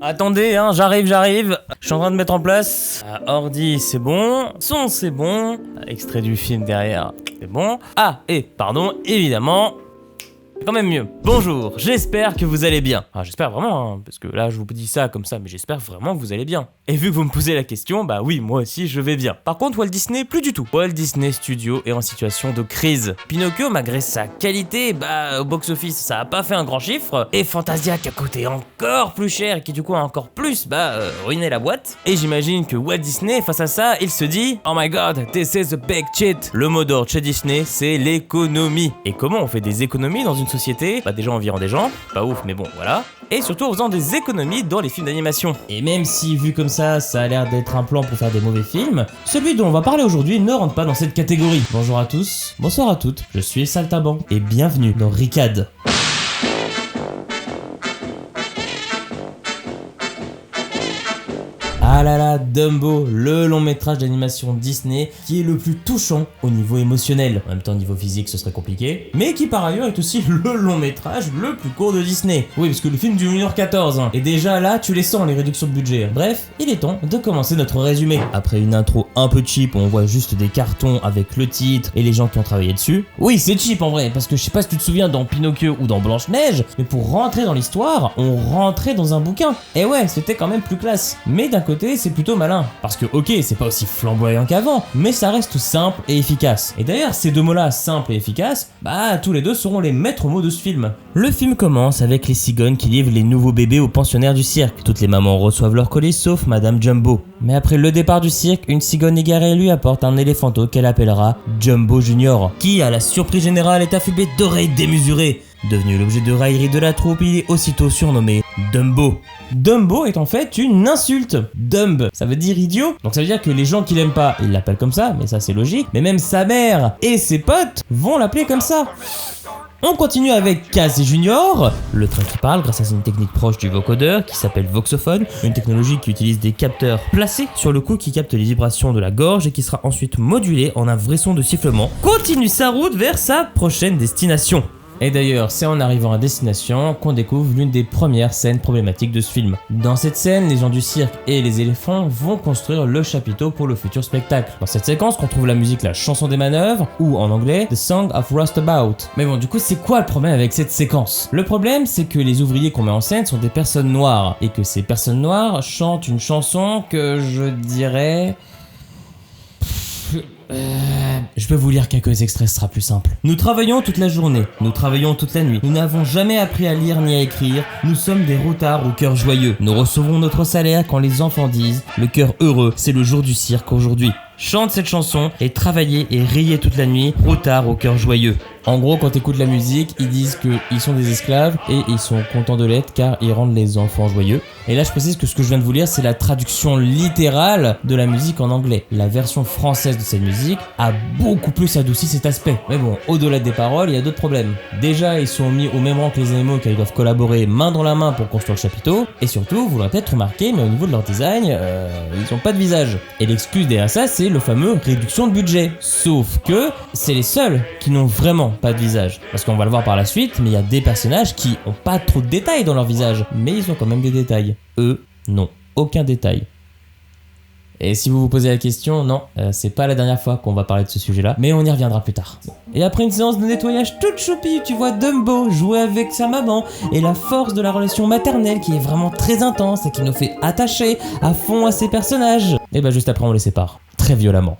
Attendez, hein, j'arrive. Je suis en train de mettre en place. Ordi, c'est bon. Son, c'est bon. Extrait du film derrière, c'est bon. Ah, et pardon, évidemment, c'est quand même mieux. Bonjour, j'espère que vous allez bien. J'espère vraiment, hein, parce que là, je vous dis ça comme ça, mais j'espère vraiment que vous allez bien. Et vu que vous me posez la question, bah oui, moi aussi, je vais bien. Par contre, Walt Disney, plus du tout. Walt Disney Studio est en situation de crise. Pinocchio, malgré sa qualité, au box-office, ça a pas fait un grand chiffre. Et Fantasia, qui a coûté encore plus cher, et qui du coup a encore plus, ruiné la boîte. Et j'imagine que Walt Disney, face à ça, il se dit « Oh my god, this is a big cheat !» Le mot d'ordre chez Disney, c'est l'économie. Et comment on fait des économies dans une société? Déjà en virant des gens, pas ouf mais bon voilà, et surtout en faisant des économies dans les films d'animation. Et même si vu comme ça a l'air d'être un plan pour faire des mauvais films, celui dont on va parler aujourd'hui ne rentre pas dans cette catégorie. Bonjour à tous, bonsoir à toutes, je suis Saltaban et bienvenue dans Ricad. Ah là là, Dumbo, le long métrage d'animation Disney qui est le plus touchant au niveau émotionnel. En même temps, au niveau physique, ce serait compliqué. Mais qui par ailleurs est aussi le long métrage le plus court de Disney. Oui, parce que le film dure 1h14. Et déjà là, tu les sens, les réductions de budget. Bref, il est temps de commencer notre résumé. Après une intro un peu cheap où on voit juste des cartons avec le titre et les gens qui ont travaillé dessus. Oui, c'est cheap en vrai, parce que je sais pas si tu te souviens dans Pinocchio ou dans Blanche-Neige, mais pour rentrer dans l'histoire, on rentrait dans un bouquin. Et ouais, c'était quand même plus classe. Mais d'un côté, c'est plutôt malin. Parce que ok, c'est pas aussi flamboyant qu'avant, mais ça reste simple et efficace. Et d'ailleurs, ces deux mots-là, simple et efficace, tous les deux seront les maîtres mots de ce film. Le film commence avec les cigognes qui livrent les nouveaux bébés aux pensionnaires du cirque. Toutes les mamans reçoivent leur colis sauf Madame Jumbo. Mais après le départ du cirque, une cigogne égarée lui apporte un éléphanteau qu'elle appellera Jumbo Junior, qui, à la surprise générale, est affublé d'oreilles démesurées. Devenu l'objet de raillerie de la troupe, il est aussitôt surnommé Dumbo. Dumbo est en fait une insulte. Dumb, ça veut dire idiot. Donc ça veut dire que les gens qui l'aiment pas, ils l'appellent comme ça, mais ça c'est logique. Mais même sa mère et ses potes vont l'appeler comme ça. On continue avec Casey Junior, le train qui parle grâce à une technique proche du vocodeur qui s'appelle Voxophone, une technologie qui utilise des capteurs placés sur le cou qui capte les vibrations de la gorge et qui sera ensuite modulé en un vrai son de sifflement. Continue sa route vers sa prochaine destination. Et d'ailleurs, c'est en arrivant à destination qu'on découvre l'une des premières scènes problématiques de ce film. Dans cette scène, les gens du cirque et les éléphants vont construire le chapiteau pour le futur spectacle. Dans cette séquence qu'on trouve la musique La chanson des manœuvres, ou en anglais The Song of Roustabout. Mais bon, du coup, c'est quoi le problème avec cette séquence? Le problème, c'est que les ouvriers qu'on met en scène sont des personnes noires, et que ces personnes noires chantent une chanson que je dirais... Je peux vous lire quelques extraits, ce sera plus simple. Nous travaillons toute la journée, nous travaillons toute la nuit. Nous n'avons jamais appris à lire ni à écrire. Nous sommes des routards au cœur joyeux. Nous recevons notre salaire quand les enfants disent « Le cœur heureux, c'est le jour du cirque aujourd'hui ». Chante cette chanson et travaillez et riez toute la nuit, routards au cœur joyeux. En gros, quand t'écoutes la musique, ils disent qu'ils sont des esclaves et ils sont contents de l'être car ils rendent les enfants joyeux. Et là, je précise que ce que je viens de vous lire, c'est la traduction littérale de la musique en anglais. La version française de cette musique a beaucoup plus adouci cet aspect. Mais bon, au-delà des paroles, il y a d'autres problèmes. Déjà, ils sont mis au même rang que les animaux car ils doivent collaborer main dans la main pour construire le chapiteau. Et surtout, vous l'aurez peut-être remarqué, mais au niveau de leur design, ils ont pas de visage. Et l'excuse derrière ça, c'est le fameux réduction de budget. Sauf que c'est les seuls qui n'ont vraiment pas de visage. Parce qu'on va le voir par la suite, mais il y a des personnages qui ont pas trop de détails dans leur visage. Mais ils ont quand même des détails. Eux, non. Aucun détail. Et si vous vous posez la question, non, c'est pas la dernière fois qu'on va parler de ce sujet-là, mais on y reviendra plus tard. Et après une séance de nettoyage toute choupie, tu vois Dumbo jouer avec sa maman, et la force de la relation maternelle qui est vraiment très intense et qui nous fait attacher à fond à ces personnages. Et juste après on les sépare, très violemment.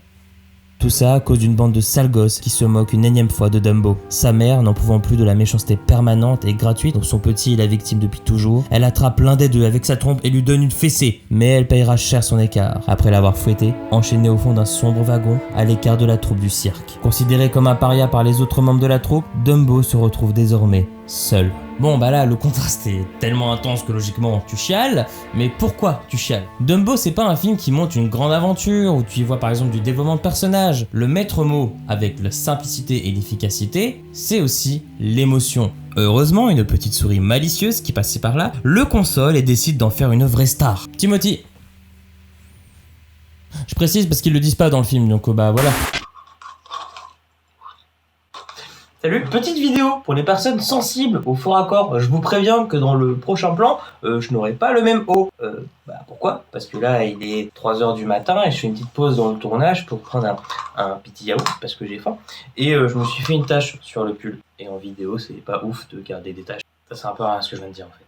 Tout ça à cause d'une bande de sales gosses qui se moquent une énième fois de Dumbo. Sa mère, n'en pouvant plus de la méchanceté permanente et gratuite dont son petit est la victime depuis toujours, elle attrape l'un des deux avec sa trompe et lui donne une fessée. Mais elle payera cher son écart, après l'avoir fouetté, enchaîné au fond d'un sombre wagon, à l'écart de la troupe du cirque. Considéré comme un paria par les autres membres de la troupe, Dumbo se retrouve désormais seul. Bon là, le contraste est tellement intense que logiquement tu chiales, mais pourquoi tu chiales? Dumbo c'est pas un film qui montre une grande aventure, où tu y vois par exemple du développement de personnages. Le maître mot, avec la simplicité et l'efficacité, c'est aussi l'émotion. Heureusement, une petite souris malicieuse qui passait par là le console et décide d'en faire une vraie star. Timothy. Je précise parce qu'ils le disent pas dans le film, donc voilà. Salut, petite vidéo pour les personnes sensibles au faux raccord. Je vous préviens que dans le prochain plan, je n'aurai pas le même haut. Pourquoi? Parce que là, il est 3h du matin et je fais une petite pause dans le tournage pour prendre un petit yaourt parce que j'ai faim. Et je me suis fait une tache sur le pull. Et en vidéo, c'est pas ouf de garder des taches. Ça, c'est un peu rien ce que je viens de dire en fait.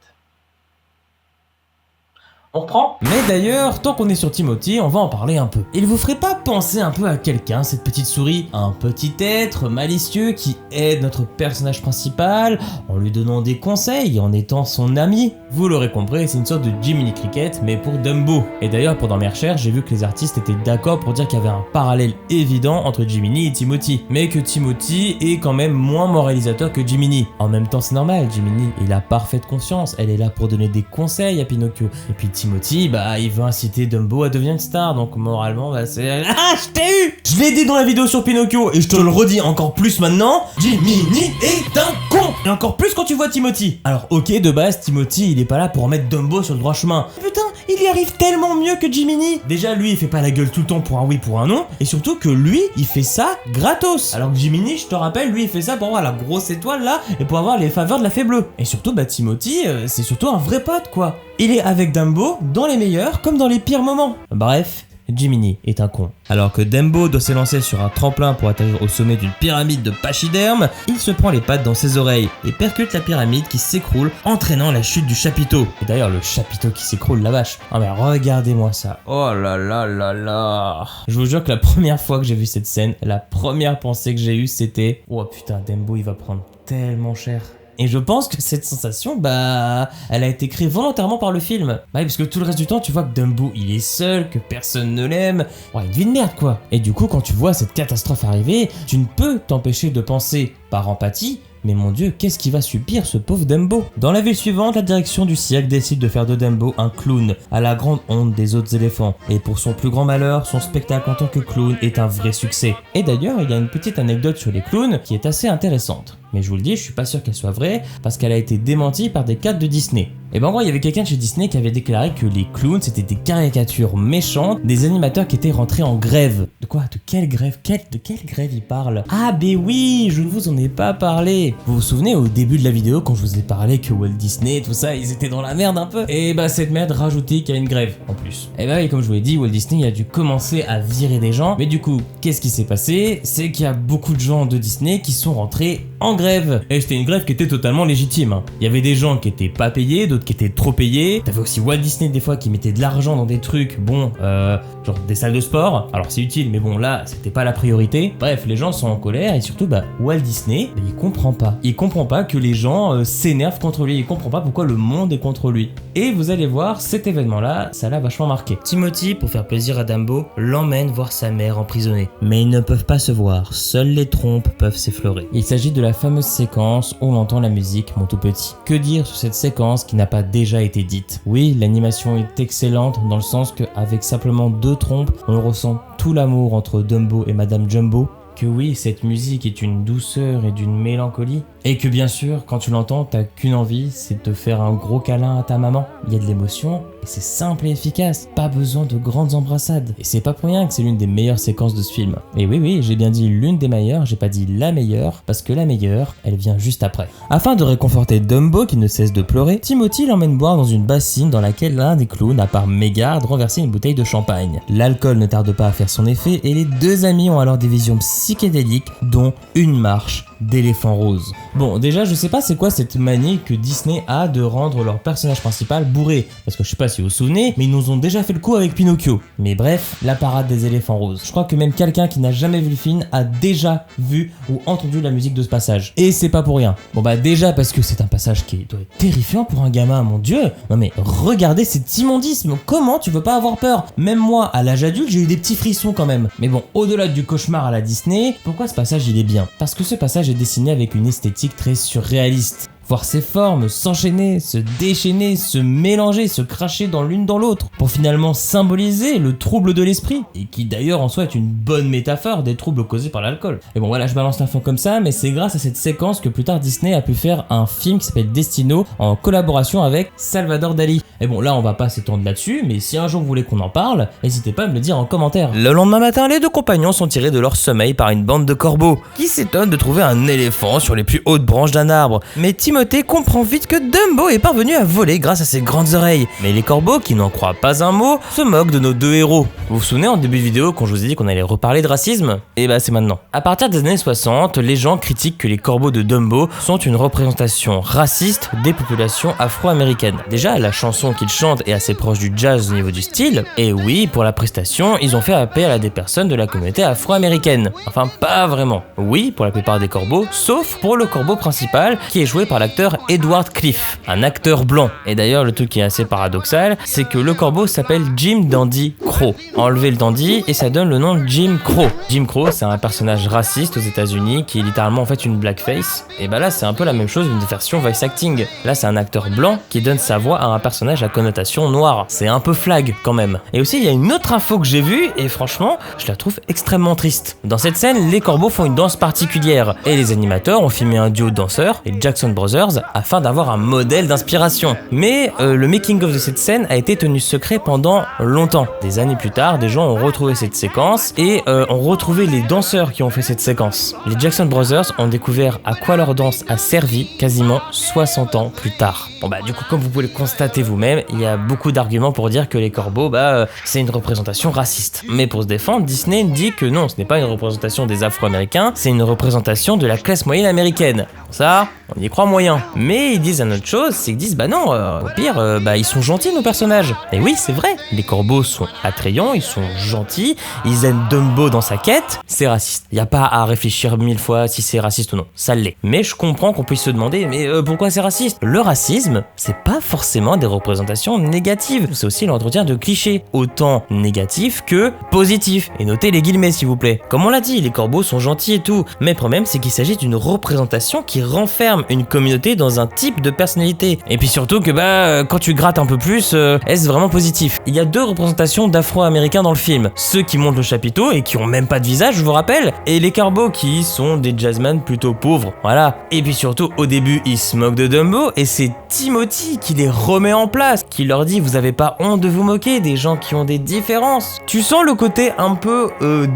On reprend? Mais d'ailleurs, tant qu'on est sur Timothy, on va en parler un peu. Il vous ferait pas penser un peu à quelqu'un, cette petite souris? Un petit être malicieux qui aide notre personnage principal en lui donnant des conseils et en étant son ami? Vous l'aurez compris, c'est une sorte de Jiminy Cricket, mais pour Dumbo. Et d'ailleurs, pendant mes recherches, j'ai vu que les artistes étaient d'accord pour dire qu'il y avait un parallèle évident entre Jiminy et Timothy. Mais que Timothy est quand même moins moralisateur que Jiminy. En même temps, c'est normal, Jiminy, il a parfaite conscience, elle est là pour donner des conseils à Pinocchio. Et puis Timothy, il veut inciter Dumbo à devenir une star, donc moralement, c'est... Ah, je t'ai eu! Je l'ai dit dans la vidéo sur Pinocchio, et je te le redis encore plus maintenant, Jiminy est un con! Et encore plus quand tu vois Timothy. Alors ok, de base, Timothy, il est pas là pour mettre Dumbo sur le droit chemin. Putain, il y arrive tellement mieux que Jiminy. Déjà, lui, il fait pas la gueule tout le temps pour un oui, pour un non, et surtout que lui, il fait ça gratos. Alors que Jiminy, je te rappelle, lui, il fait ça pour avoir la grosse étoile là, et pour avoir les faveurs de la fée bleue. Et surtout, Timothy, c'est surtout un vrai pote, quoi. Il est avec Dumbo dans les meilleurs comme dans les pires moments. Bref, Jiminy est un con. Alors que Dumbo doit s'élancer sur un tremplin pour atterrir au sommet d'une pyramide de pachyderme, il se prend les pattes dans ses oreilles et percute la pyramide qui s'écroule, entraînant la chute du chapiteau. Et d'ailleurs, le chapiteau qui s'écroule, la vache. Ah mais regardez-moi ça. Oh là là là là. Je vous jure que la première fois que j'ai vu cette scène, la première pensée que j'ai eue, c'était: oh putain, Dumbo, il va prendre tellement cher. Et je pense que cette sensation, elle a été créée volontairement par le film. Oui, parce que tout le reste du temps, tu vois que Dumbo, il est seul, que personne ne l'aime. Ouais, une vie de merde, quoi. Et du coup, quand tu vois cette catastrophe arriver, tu ne peux t'empêcher de penser, par empathie, mais mon dieu, qu'est-ce qu'il va subir ce pauvre Dumbo? Dans la ville suivante, la direction du cirque décide de faire de Dumbo un clown, à la grande honte des autres éléphants. Et pour son plus grand malheur, son spectacle en tant que clown est un vrai succès. Et d'ailleurs, il y a une petite anecdote sur les clowns qui est assez intéressante. Mais je vous le dis, je suis pas sûr qu'elle soit vraie, parce qu'elle a été démentie par des cadres de Disney. Et en gros, il y avait quelqu'un de chez Disney qui avait déclaré que les clowns c'était des caricatures méchantes des animateurs qui étaient rentrés en grève. De quoi? De quelle grève? De quelle grève il parle? Ah oui, je ne vous en ai pas parlé. Vous vous souvenez au début de la vidéo quand je vous ai parlé que Walt Disney, tout ça, ils étaient dans la merde un peu? Et cette merde rajoutait qu'il y a une grève en plus. Et comme je vous l'ai dit, Walt Disney a dû commencer à virer des gens. Mais du coup, qu'est-ce qui s'est passé? C'est qu'il y a beaucoup de gens de Disney qui sont rentrés en grève. Et c'était une grève qui était totalement légitime. Il y avait des gens qui étaient pas payés, d'autres qui étaient trop payés. T'avais aussi Walt Disney des fois qui mettait de l'argent dans des trucs, genre des salles de sport. Alors c'est utile, mais bon là, c'était pas la priorité. Bref, les gens sont en colère et surtout, Walt Disney, il comprend pas. Il comprend pas que les gens s'énervent contre lui. Il comprend pas pourquoi le monde est contre lui. Et vous allez voir, cet événement-là, ça l'a vachement marqué. Timothy, pour faire plaisir à Dumbo, l'emmène voir sa mère emprisonnée. Mais ils ne peuvent pas se voir. Seules les trompes peuvent s'effleurer. Il s'agit de la fameuse séquence où on entend la musique Mon tout petit. Que dire sur cette séquence qui n'a pas déjà été dite? Oui, l'animation est excellente dans le sens qu'avec simplement 2 trompes, on ressent tout l'amour entre Dumbo et Madame Jumbo. Que oui, cette musique est une douceur et d'une mélancolie. Et que bien sûr, quand tu l'entends, t'as qu'une envie, c'est de faire un gros câlin à ta maman. Il y a de l'émotion, et c'est simple et efficace. Pas besoin de grandes embrassades. Et c'est pas pour rien que c'est l'une des meilleures séquences de ce film. Et oui, j'ai bien dit l'une des meilleures, j'ai pas dit la meilleure, parce que la meilleure, elle vient juste après. Afin de réconforter Dumbo qui ne cesse de pleurer, Timothy l'emmène boire dans une bassine dans laquelle l'un des clowns a par mégarde renversé une bouteille de champagne. L'alcool ne tarde pas à faire son effet, et les deux amis ont alors des visions psychédéliques, dont une marche d'éléphant rose. Bon, déjà, je sais pas c'est quoi cette manie que Disney a de rendre leur personnage principal bourré, parce que je sais pas si vous vous souvenez, mais ils nous ont déjà fait le coup avec Pinocchio. Mais bref, la parade des éléphants roses. Je crois que même quelqu'un qui n'a jamais vu le film a déjà vu ou entendu la musique de ce passage. Et c'est pas pour rien. Bon déjà parce que c'est un passage qui doit être terrifiant pour un gamin, mon dieu. Non mais regardez cet immondisme, comment tu veux pas avoir peur? Même moi, à l'âge adulte, j'ai eu des petits frissons quand même. Mais bon, au-delà du cauchemar à la Disney, pourquoi ce passage il est bien? Parce que ce passage est dessiné avec une esthétique très surréaliste. voir ses formes s'enchaîner, se déchaîner, se mélanger, se cracher dans l'une dans l'autre, pour finalement symboliser le trouble de l'esprit, et qui d'ailleurs en soi est une bonne métaphore des troubles causés par l'alcool. Et bon voilà, je balance l'info comme ça, mais c'est grâce à cette séquence que plus tard Disney a pu faire un film qui s'appelle Destino, en collaboration avec Salvador Dali. Et bon là on va pas s'étendre là-dessus, mais si un jour vous voulez qu'on en parle, n'hésitez pas à me le dire en commentaire. Le lendemain matin, les deux compagnons sont tirés de leur sommeil par une bande de corbeaux, qui s'étonnent de trouver un éléphant sur les plus hautes branches d'un arbre. Mais Timothée comprend vite que Dumbo est parvenu à voler grâce à ses grandes oreilles. Mais les corbeaux, qui n'en croient pas un mot, se moquent de nos deux héros. Vous vous souvenez en début de vidéo quand je vous ai dit qu'on allait reparler de racisme? Et bah c'est maintenant. À partir des années 60, les gens critiquent que les corbeaux de Dumbo sont une représentation raciste des populations afro-américaines. Déjà, la chanson qu'ils chantent est assez proche du jazz au niveau du style, et oui, pour la prestation, ils ont fait appel à des personnes de la communauté afro-américaine. Enfin, pas vraiment. Oui, pour la plupart des corbeaux, sauf pour le corbeau principal, qui est joué par l'acteur Edward Cliff, un acteur blanc. Et d'ailleurs, le truc qui est assez paradoxal, c'est que le corbeau s'appelle Jim Dandy Crow. Enlevez le dandy et ça donne le nom de Jim Crow. Jim Crow, c'est un personnage raciste aux États-Unis qui est littéralement en fait une blackface. Et bah là, c'est un peu la même chose, une version voice acting. Là, c'est un acteur blanc qui donne sa voix à un personnage à connotation noire. C'est un peu flag quand même. Et aussi, il y a une autre info que j'ai vue et franchement, je la trouve extrêmement triste. Dans cette scène, les corbeaux font une danse particulière et les animateurs ont filmé un duo de danseurs, les Jackson Brothers, afin d'avoir un modèle d'inspiration. Mais le making-of de cette scène a été tenu secret pendant longtemps. Des années plus tard, des gens ont retrouvé cette séquence et ont retrouvé les danseurs qui ont fait cette séquence. Les Jackson Brothers ont découvert à quoi leur danse a servi quasiment 60 ans plus tard. Bon bah du coup, comme vous pouvez le constater vous-même, il y a beaucoup d'arguments pour dire que les corbeaux, c'est une représentation raciste. Mais pour se défendre, Disney dit que non, ce n'est pas une représentation des Afro-Américains, c'est une représentation de la classe moyenne américaine. Ça, on y croit moyen. Mais ils disent une autre chose, c'est qu'ils disent non, au pire, ils sont gentils nos personnages. Et oui, c'est vrai, les corbeaux sont attrayants, ils sont gentils, ils aiment Dumbo dans sa quête, c'est raciste. Y a pas à réfléchir 1000 fois si c'est raciste ou non, ça l'est. Mais je comprends qu'on puisse se demander, mais pourquoi c'est raciste? Le racisme, c'est pas forcément des représentations négatives, c'est aussi l'entretien de clichés, autant négatifs que positifs. Et notez les guillemets s'il vous plaît. Comme on l'a dit, les corbeaux sont gentils et tout, mais le problème c'est qu'il s'agit d'une représentation qui renferme une communauté dans un type de personnalité. Et puis surtout que quand tu grattes un peu plus, est-ce vraiment positif? Il y a deux représentations d'Afro-Américains dans le film. Ceux qui montent le chapiteau et qui ont même pas de visage, je vous rappelle, et les corbeaux qui sont des jazzmen plutôt pauvres. Voilà. Et puis surtout, au début, ils se moquent de Dumbo et c'est Timothy qui les remet en place, qui leur dit vous avez pas honte de vous moquer des gens qui ont des différences. Tu sens le côté un peu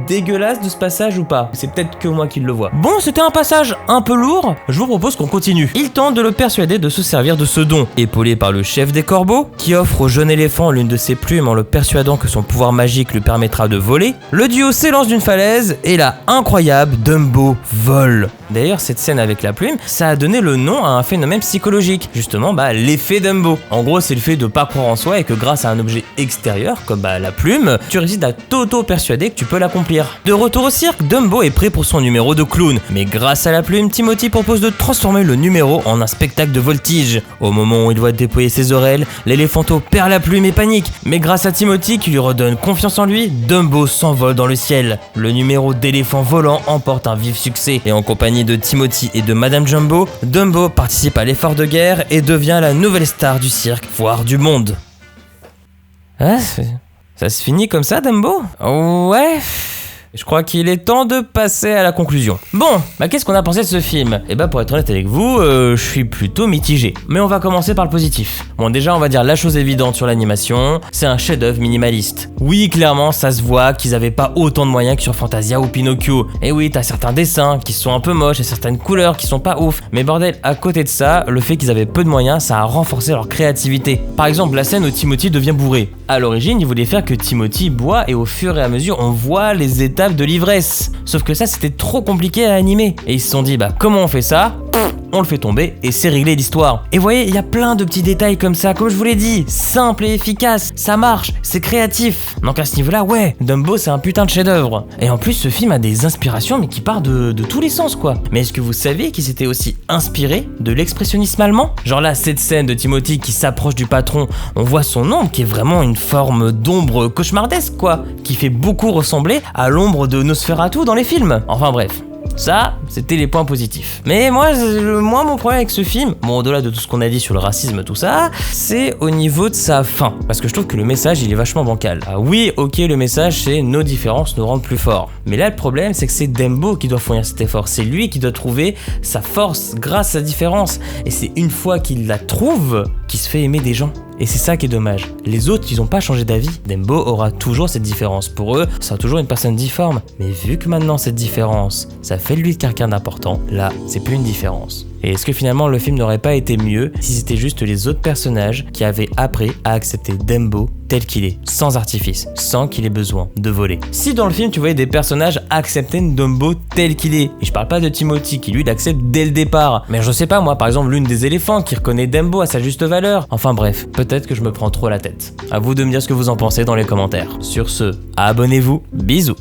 dégueulasse de ce passage ou pas? C'est peut-être que moi qui le vois. Bon, c'était un passage un peu lourd, je vous propose qu'on continue. Il tente de le persuader de se servir de ce don, épaulé par le chef des corbeaux, qui offre au jeune éléphant l'une de ses plumes en le persuadant que son pouvoir magique lui permettra de voler. Le duo s'élance d'une falaise et là, incroyable, Dumbo vole. D'ailleurs, cette scène avec la plume, ça a donné le nom à un phénomène psychologique, justement l'effet Dumbo. En gros, c'est le fait de pas croire en soi et que grâce à un objet extérieur, comme la plume, tu réussis à t'auto-persuader que tu peux l'accomplir. De retour au cirque, Dumbo est prêt pour son numéro de clown, mais grâce à la plume, Timothy propose de transformer le numéro en un spectacle de voltige. Au moment où il doit déployer ses oreilles, l'éléphanto perd la plume et panique, mais grâce à Timothy qui lui redonne confiance en lui, Dumbo s'envole dans le ciel. Le numéro d'éléphant volant emporte un vif succès et en compagnie de Timothy et de Madame Jumbo, Dumbo participe à l'effort de guerre et devient la nouvelle star du cirque, voire du monde. Ah, ça se finit comme ça, Dumbo? Ouais. Je crois qu'il est temps de passer à la conclusion. Bon, qu'est-ce qu'on a pensé de ce film? Pour être honnête avec vous, je suis plutôt mitigé. Mais on va commencer par le positif. Bon, déjà, on va dire la chose évidente sur l'animation, c'est un chef-d'œuvre minimaliste. Oui, clairement, ça se voit qu'ils avaient pas autant de moyens que sur Fantasia ou Pinocchio. Et oui, t'as certains dessins qui sont un peu moches et certaines couleurs qui sont pas ouf. Mais bordel, à côté de ça, le fait qu'ils avaient peu de moyens, ça a renforcé leur créativité. Par exemple, la scène où Timothy devient bourré. À l'origine, ils voulaient faire que Timothy boit et au fur et à mesure, on voit les étapes de l'ivresse. Sauf que ça, c'était trop compliqué à animer. Et ils se sont dit, comment on fait ça? On le fait tomber et c'est réglé l'histoire. Et vous voyez, il y a plein de petits détails comme ça, comme je vous l'ai dit, simple et efficace, ça marche, c'est créatif. Donc à ce niveau-là, ouais, Dumbo c'est un putain de chef-d'œuvre. Et en plus, ce film a des inspirations mais qui partent de tous les sens quoi. Mais est-ce que vous savez qu'il s'était aussi inspiré de l'expressionnisme allemand? Genre là, cette scène de Timothy qui s'approche du patron, on voit son ombre qui est vraiment une forme d'ombre cauchemardesque quoi, qui fait beaucoup ressembler à l'ombre de Nosferatu dans les films. Enfin bref. Ça, c'était les points positifs. Mais moi, mon problème avec ce film, bon, au-delà de tout ce qu'on a dit sur le racisme, tout ça, c'est au niveau de sa fin. Parce que je trouve que le message, il est vachement bancal. Ah oui, ok, le message, c'est nos différences nous rendent plus forts. Mais là, le problème, c'est que c'est Dembo qui doit fournir cet effort. C'est lui qui doit trouver sa force grâce à sa différence. Et c'est une fois qu'il la trouve qu'il se fait aimer des gens. Et c'est ça qui est dommage. Les autres, ils ont pas changé d'avis. Dembo aura toujours cette différence. Pour eux, ça sera toujours une personne difforme. Mais vu que maintenant cette différence, ça fait de lui quelqu'un d'important, là, c'est plus une différence. Et est-ce que finalement le film n'aurait pas été mieux si c'était juste les autres personnages qui avaient appris à accepter Dembo tel qu'il est, sans artifice, sans qu'il ait besoin de voler. Si dans le film tu voyais des personnages accepter Dembo tel qu'il est, et je parle pas de Timothy qui lui l'accepte dès le départ, mais je sais pas moi, par exemple l'une des éléphants qui reconnaît Dembo à sa juste valeur, enfin bref, peut-être que je me prends trop la tête. À vous de me dire ce que vous en pensez dans les commentaires. Sur ce, abonnez-vous, bisous.